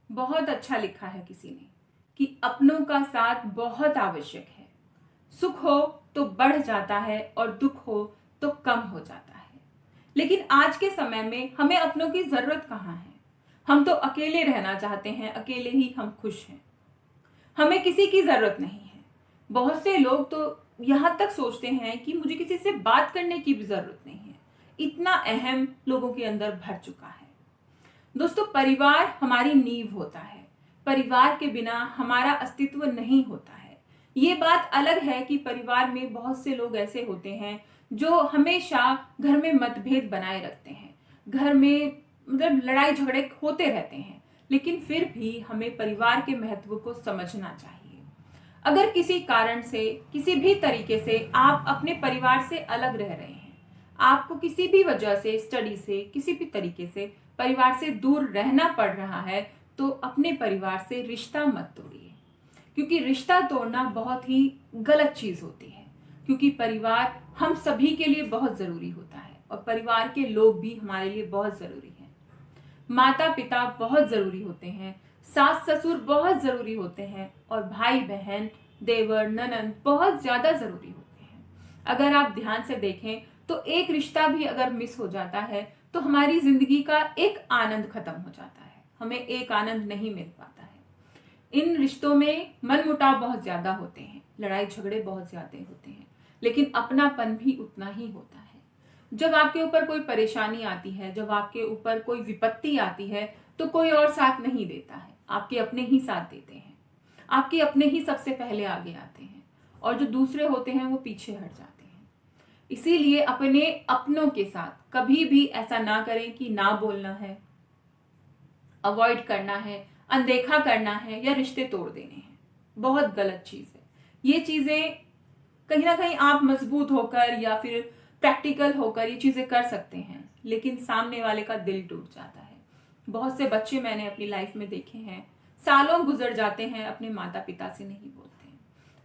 बहुत अच्छा लिखा है किसी ने कि अपनों का साथ बहुत आवश्यक है। सुख हो तो बढ़ जाता है और दुख हो तो कम हो जाता है। लेकिन आज के समय में हमें अपनों की जरूरत कहाँ है। हम तो अकेले रहना चाहते हैं, अकेले ही हम खुश हैं। हमें किसी की जरूरत नहीं है। बहुत से लोग तो यहां तक सोचते हैं कि मुझे किसी से बात करने की भी जरूरत नहीं है। इतना अहम लोगों के अंदर भर चुका है। दोस्तों, परिवार हमारी नींव होता है। परिवार के बिना हमारा अस्तित्व नहीं होता है। ये बात अलग है कि परिवार में बहुत से लोग ऐसे होते हैं जो हमेशा घर में मतभेद बनाए रखते हैं। घर में मतलब लड़ाई झगड़े होते रहते हैं, लेकिन फिर भी हमें परिवार के महत्व को समझना चाहिए। अगर किसी कारण से, किसी भी तरीके से आप अपने परिवार से अलग रह रहे हैं, आपको किसी भी वजह से, स्टडी से, किसी भी तरीके से परिवार से दूर रहना पड़ रहा है, तो अपने परिवार से रिश्ता मत तोड़िए। क्योंकि रिश्ता तोड़ना बहुत ही गलत चीज होती है। क्योंकि परिवार हम सभी के लिए बहुत जरूरी होता है और परिवार के लोग भी हमारे लिए बहुत जरूरी हैं। माता पिता बहुत जरूरी होते हैं, सास ससुर बहुत जरूरी होते हैं और भाई बहन, देवर, ननंद बहुत ज्यादा जरूरी होते हैं। अगर आप ध्यान से देखें तो एक रिश्ता भी अगर मिस हो जाता है तो हमारी जिंदगी का एक आनंद खत्म हो जाता है, हमें एक आनंद नहीं मिल पाता है। इन रिश्तों में मनमुटाव बहुत ज्यादा होते हैं, लड़ाई झगड़े बहुत ज्यादा होते हैं, लेकिन अपनापन भी उतना ही होता है। जब आपके ऊपर कोई परेशानी आती है, जब आपके ऊपर कोई विपत्ति आती है, तो कोई और साथ नहीं देता है, आपके अपने ही साथ देते हैं। आपके अपने ही सबसे पहले आगे आते हैं और जो दूसरे होते हैं वो पीछे हट जाते हैं। इसीलिए अपने अपनों के साथ कभी भी ऐसा ना करें कि ना बोलना है, अवॉइड करना है, अनदेखा करना है या रिश्ते तोड़ देने हैं। बहुत गलत चीज है। ये चीजें कहीं ना कहीं आप मजबूत होकर या फिर प्रैक्टिकल होकर ये चीजें कर सकते हैं, लेकिन सामने वाले का दिल टूट जाता है। बहुत से बच्चे मैंने अपनी लाइफ में देखे हैं, सालों गुजर जाते हैं, अपने माता पिता से नहीं बोलते हैं।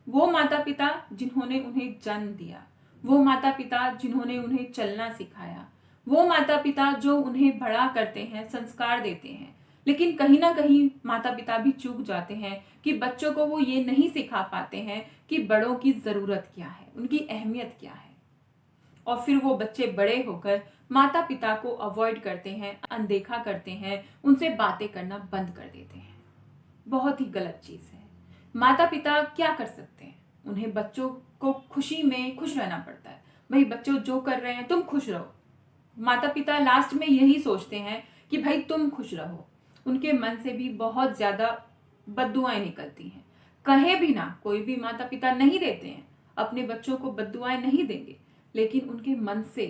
वो माता पिता जिन्होंने उन्हें जन्म दिया, वो माता पिता जिन्होंने उन्हें चलना सिखाया, वो माता पिता जो उन्हें बड़ा करते हैं, संस्कार देते हैं, लेकिन कहीं ना कहीं माता पिता भी चूक जाते हैं कि बच्चों को वो ये नहीं सिखा पाते हैं कि बड़ों की जरूरत क्या है, उनकी अहमियत क्या है। और फिर वो बच्चे बड़े होकर माता पिता को अवॉइड करते हैं, अनदेखा करते हैं, उनसे बातें करना बंद कर देते हैं। बहुत ही गलत चीज है। माता पिता क्या कर सकते हैं? उन्हें बच्चों को खुशी में खुश रहना पड़ता है। भाई बच्चों जो कर रहे हैं तुम खुश रहो। माता पिता लास्ट में यही सोचते हैं कि भाई तुम खुश रहो। उनके मन से भी बहुत ज्यादा बद्दुआएं निकलती हैं। कहे भी ना, कोई भी माता पिता नहीं देते हैं, अपने बच्चों को बद्दुआएं नहीं देंगे, लेकिन उनके मन से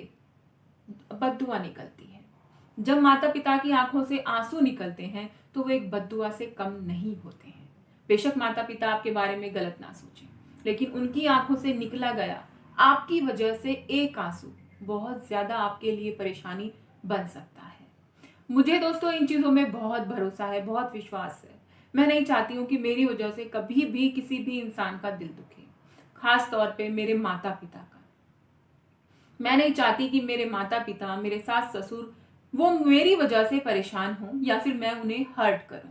बद्दुआ निकलती है। जब माता पिता की आंखों से आंसू निकलते हैं तो वो एक बद्दुआ से कम नहीं होते हैं। बेशक माता पिता आपके बारे में गलत ना सोचें, लेकिन उनकी आंखों से निकला गया आपकी वजह से एक आंसू बहुत ज्यादा आपके लिए परेशानी बन सकता है। मुझे दोस्तों इन चीजों में बहुत भरोसा है, बहुत विश्वास है। मैं नहीं चाहती हूँ कि मेरी वजह से कभी भी किसी भी इंसान का दिल दुखे, खास तौर पे मेरे माता पिता का। मैं नहीं चाहती कि मेरे माता पिता, मेरे सास ससुर वो मेरी वजह से परेशान हो या फिर मैं उन्हें हर्ट करूं।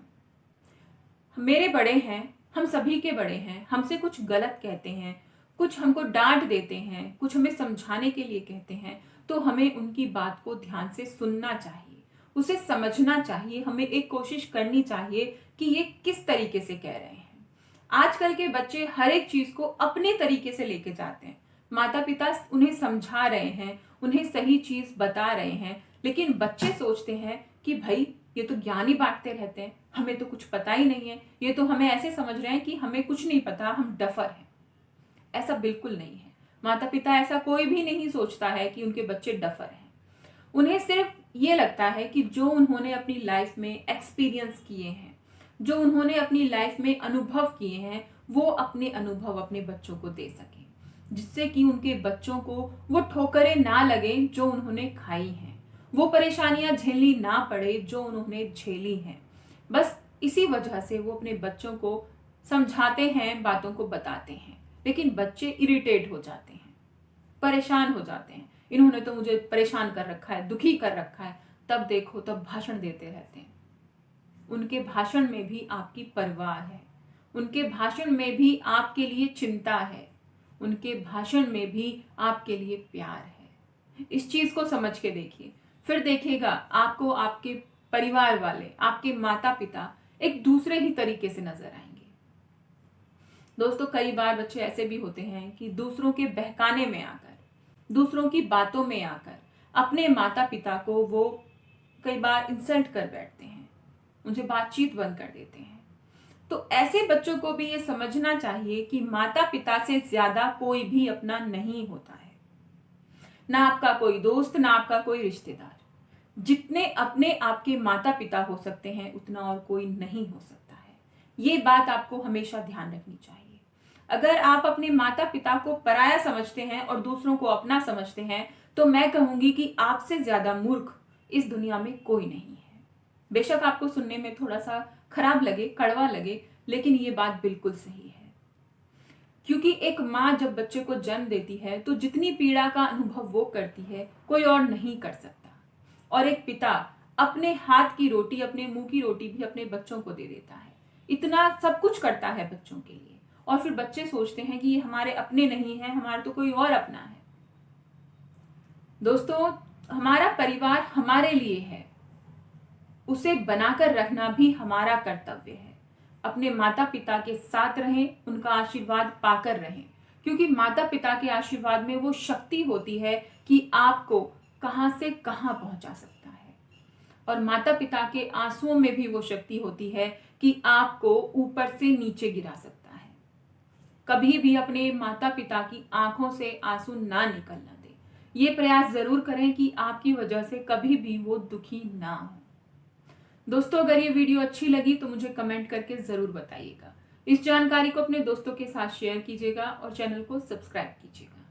मेरे बड़े हैं, हम सभी के बड़े हैं, हमसे कुछ गलत कहते हैं, कुछ हमको डांट देते हैं, कुछ हमें समझाने के लिए कहते हैं, तो हमें उनकी बात को ध्यान से सुनना चाहिए, उसे समझना चाहिए। हमें एक कोशिश करनी चाहिए कि ये किस तरीके से कह रहे हैं। आजकल के बच्चे हर एक चीज को अपने तरीके से लेके जाते हैं। माता पिता उन्हें समझा रहे हैं, उन्हें सही चीज बता रहे हैं, लेकिन बच्चे सोचते हैं कि भाई ये तो ज्ञान ही बांटते रहते हैं, हमें तो कुछ पता ही नहीं है, ये तो हमें ऐसे समझ रहे हैं कि हमें कुछ नहीं पता, हम डफर हैं। ऐसा बिल्कुल नहीं है। माता पिता ऐसा कोई भी नहीं सोचता है कि उनके बच्चे डफर हैं। उन्हें सिर्फ ये लगता है कि जो उन्होंने अपनी लाइफ में एक्सपीरियंस किए हैं, जो उन्होंने अपनी लाइफ में अनुभव किए हैं, वो अपने अनुभव अपने बच्चों को दे सके, जिससे कि उनके बच्चों को वो ठोकरें ना लगे जो उन्होंने खाई हैं, वो परेशानियां झेलनी ना पड़े जो उन्होंने झेली हैं। बस इसी वजह से वो अपने बच्चों को समझाते हैं, बातों को बताते हैं, लेकिन बच्चे इरिटेट हो जाते हैं, परेशान हो जाते हैं। इन्होंने तो मुझे परेशान कर रखा है, दुखी कर रखा है, तब देखो तब भाषण देते रहते हैं। उनके भाषण में भी आपकी परवाह है, उनके भाषण में भी आपके लिए चिंता है, उनके भाषण में भी आपके लिए प्यार है। इस चीज को समझ के देखिए, फिर देखिएगा आपको आपके परिवार वाले, आपके माता पिता एक दूसरे ही तरीके से नजर आएंगे। दोस्तों, कई बार बच्चे ऐसे भी होते हैं कि दूसरों के बहकाने में आकर, दूसरों की बातों में आकर अपने माता पिता को वो कई बार इंसल्ट कर बैठते हैं, उनसे बातचीत बंद कर देते हैं। तो ऐसे बच्चों को भी ये समझना चाहिए कि माता पिता से ज्यादा कोई भी अपना नहीं होता है, ना आपका कोई दोस्त, ना आपका कोई रिश्तेदार। जितने अपने आपके माता पिता हो सकते हैं उतना और कोई नहीं हो सकता है। ये बात आपको हमेशा ध्यान रखनी चाहिए। अगर आप अपने माता पिता को पराया समझते हैं और दूसरों को अपना समझते हैं तो मैं कहूंगी कि आपसे ज्यादा मूर्ख इस दुनिया में कोई नहीं है। बेशक आपको सुनने में थोड़ा सा खराब लगे, कड़वा लगे, लेकिन ये बात बिल्कुल सही है। क्योंकि एक माँ जब बच्चे को जन्म देती है तो जितनी पीड़ा का अनुभव वो करती है कोई और नहीं कर सकता। और एक पिता अपने हाथ की रोटी, अपने मुंह की रोटी भी अपने बच्चों को दे देता है, इतना सब कुछ करता है बच्चों के लिए, और फिर बच्चे सोचते हैं कि ये हमारे अपने नहीं है, हमारा तो कोई और अपना है। दोस्तों, हमारा परिवार हमारे लिए है, उसे बनाकर रखना भी हमारा कर्तव्य है। अपने माता पिता के साथ रहें, उनका आशीर्वाद पाकर रहें, क्योंकि माता पिता के आशीर्वाद में वो शक्ति होती है कि आपको कहां से कहां पहुंचा सकता है, और माता पिता के आंसुओं में भी वो शक्ति होती है कि आपको ऊपर से नीचे गिरा सकता है। कभी भी अपने माता पिता की आंखों से आंसू ना निकलना दें। ये प्रयास जरूर करें कि आपकी वजह से कभी भी वो दुखी ना हो। दोस्तों, अगर ये वीडियो अच्छी लगी तो मुझे कमेंट करके जरूर बताइएगा। इस जानकारी को अपने दोस्तों के साथ शेयर कीजिएगा और चैनल को सब्सक्राइब कीजिएगा।